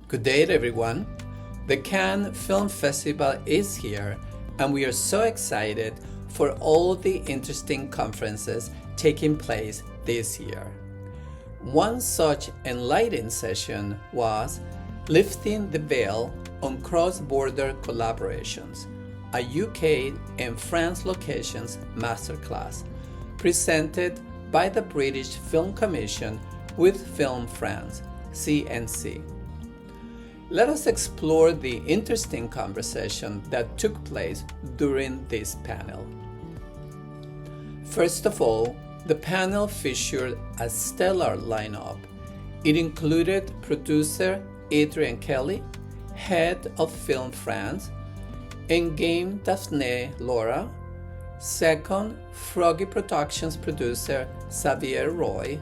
Good day, everyone. The Cannes Film Festival is here, and we are so excited for all the interesting conferences taking place this year. One such enlightening session was Lifting the Veil on Cross-Border Collaborations, a UK and France locations masterclass presented by the British Film Commission with Film France, CNC. Let us explore the interesting conversation that took place during this panel. First of all, the panel featured a stellar lineup. It included producer Adrian Kelly, head of Film France, Endgame Daphne Laura, second Froggy Productions producer Xavier Roy,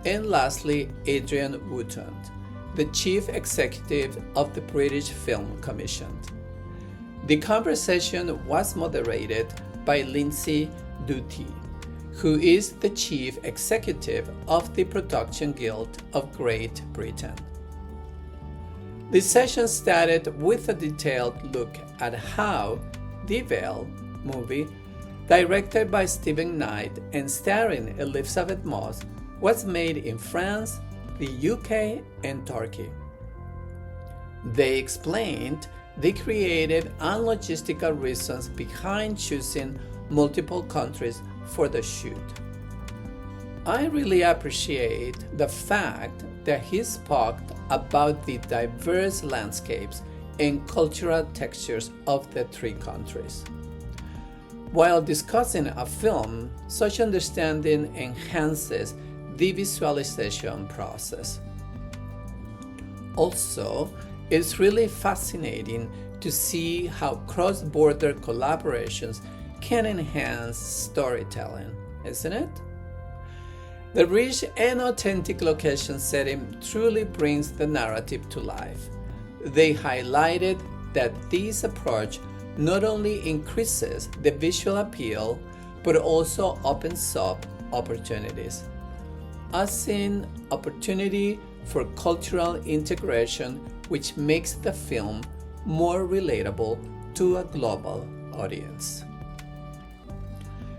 and lastly Adrian Wooten, the chief executive of the British Film Commission. The conversation was moderated by Lindsay Duty, who is the chief executive of the Production Guild of Great Britain. The session started with a detailed look at how The Veil movie, directed by Stephen Knight and starring Elizabeth Moss, was made in France, the UK, and Turkey. They explained the creative and logistical reasons behind choosing multiple countries for the shoot. I really appreciate the fact that he spoke about the diverse landscapes and cultural textures of the three countries. While discussing a film, such understanding enhances the visualization process. Also, it's really fascinating to see how cross-border collaborations can enhance storytelling, isn't it? The rich and authentic location setting truly brings the narrative to life. They highlighted that this approach not only increases the visual appeal, but also opens up opportunities, as in opportunity for cultural integration, which makes the film more relatable to a global audience.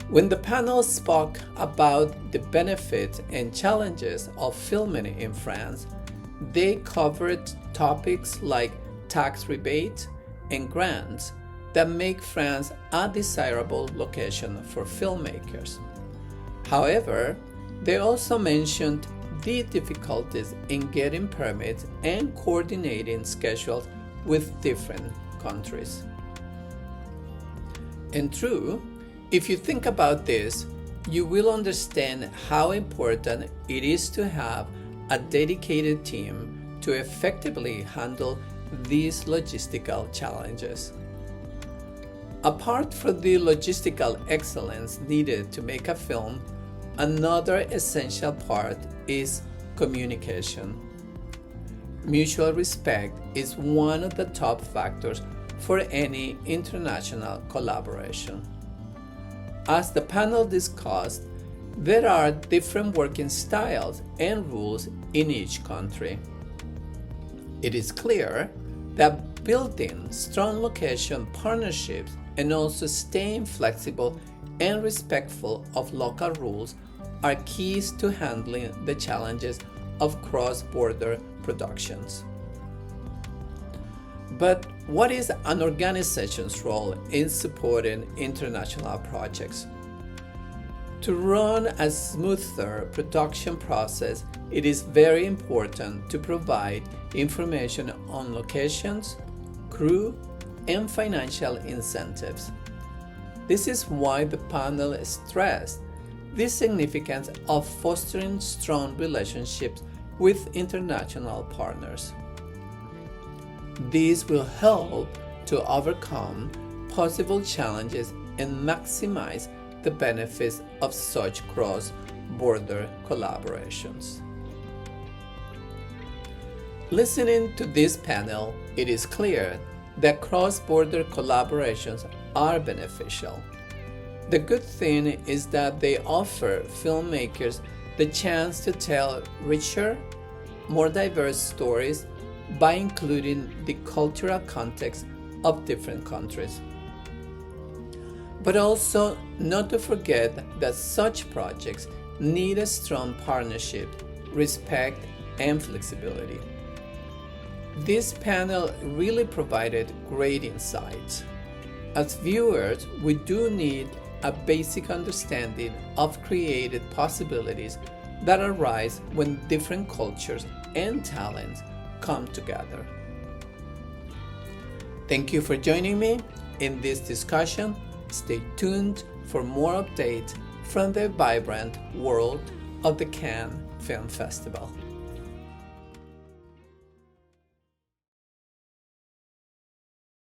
When the panel spoke about the benefits and challenges of filming in France, they covered topics like tax rebates and grants that make France a desirable location for filmmakers. However, they also mentioned the difficulties in getting permits and coordinating schedules with different countries. And true, if you think about this, you will understand how important it is to have a dedicated team to effectively handle these logistical challenges. Apart from the logistical excellence needed to make a film, another essential part is communication. Mutual respect is one of the top factors for any international collaboration. As the panel discussed, there are different working styles and rules in each country. It is clear that building strong location partnerships and also staying flexible and respectful of local rules are keys to handling the challenges of cross-border productions. But what is an organization's role in supporting international projects? To run a smoother production process, it is very important to provide information on locations, crew, and financial incentives. This is why the panel stressed the significance of fostering strong relationships with international partners. These will help to overcome possible challenges and maximize the benefits of such cross-border collaborations. Listening to this panel, it is clear that cross-border collaborations are beneficial. The good thing is that they offer filmmakers the chance to tell richer, more diverse stories by including the cultural context of different countries. But also not to forget that such projects need a strong partnership, respect, and flexibility. This panel really provided great insights. As viewers, we do need a basic understanding of creative possibilities that arise when different cultures and talents come together. Thank you for joining me in this discussion. Stay tuned for more updates from the vibrant world of the Cannes Film Festival.